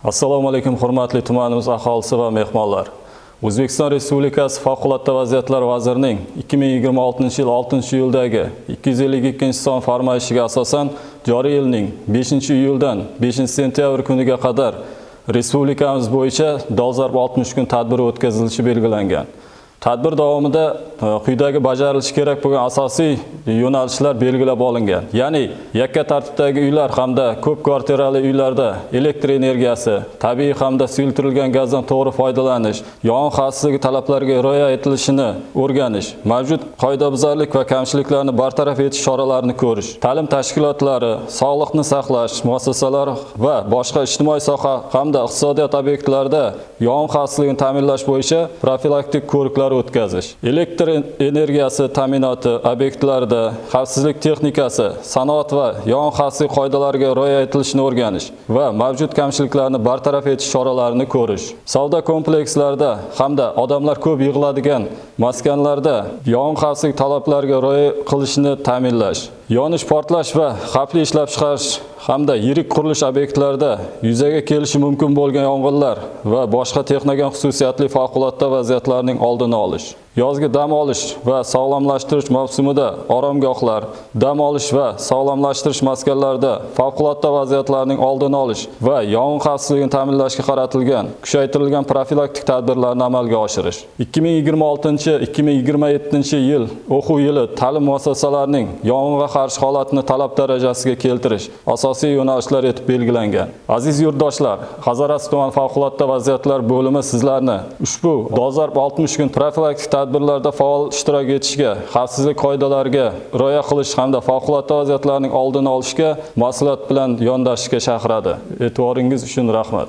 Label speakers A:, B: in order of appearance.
A: Assalomu alaykum hurmatli tumanimiz aholisi va mehmonlar. O'zbekiston Respublikasi Favqulodda vaziyatlar vazirining 2026 yil 6-iyuldagi 252-son farmoyishiga asosan joriy yilning 5-iyuldan 5-sentyabr kuniga qadar respublikamiz bo'yicha dolzarb 60 kun tadbiri o'tkazilishi belgilangan. Tadbir davomida quyidagi bajarilishi kerak bo'lgan asosiy yo'nalishlar belgilab olingan. Ya'ni yakka tartibdagi uylar hamda ko'p kvartirali uylarda elektr energiyasi, tabiiy hamda suyultirilgan gazdan to'g'ri foydalanish, yong'in xavfsizligi talablariga rioya etilishini o'rganish, mavjud qoidabuzarlik va kamchiliklarni bartaraf etish choralarini ko'rish, ta'lim tashkilotlari, sog'liqni saqlash muassasalari va boshqa ijtimoiy soha hamda iqtisodiyot obyektlarida yong'in xavfsizligini ta'minlash bo'yicha profilaktik ko'riklar o'tkazish, elektr energiyasi ta'minoti obyektlarida xavfsizlik texnikasi, sanoat va yong'in xavfsizlik qoidalariga rioya etilishini o'rganish va mavjud kamchiliklarni bartaraf etish choralarini ko'rish, savdo komplekslarida hamda odamlar ko'p yig'iladigan maskanlarda yong'in xavfsizlik talablariga rioya qilishni ta'minlash, yonish, portlash va xavfli ishlab chiqarish hamda yirik qurilish obyektlarida yuzaga kelishi mumkin bo'lgan yong'inlar va boshqa texnogen xususiyatli favqulodda vaziyatlarning oldini olish. Yozgi dam olish va sog'lomlashtirish mavsumida oromgohlar, dam olish va sog'lomlashtirish maskanlarida favqulodda vaziyatlarning oldini olish va yong'in xavfsizligini ta'minlashga qaratilgan kuchaytirilgan profilaktik tadbirlarni amalga oshirish. 2026-2027 yil o'quv yili ta'lim muassasalarining yong'inga qarshi holatini talab darajasiga keltirish asosiy yo'nalishlar etib belgilangan. Aziz yurtdoshlar, Hazorasp tuman favqulodda vaziyatlar bo'limi sizlarni ushbu dolzarb 60 kun profilaktik tadbirlarda faol ishtirok etishga, xavfsizlik qoidalariga rioya qilish hamda favqulodda vaziyatlarning oldini olishga mas'uliyat bilan yondashishga chaqiradi. E'tiboringiz uchun rahmat.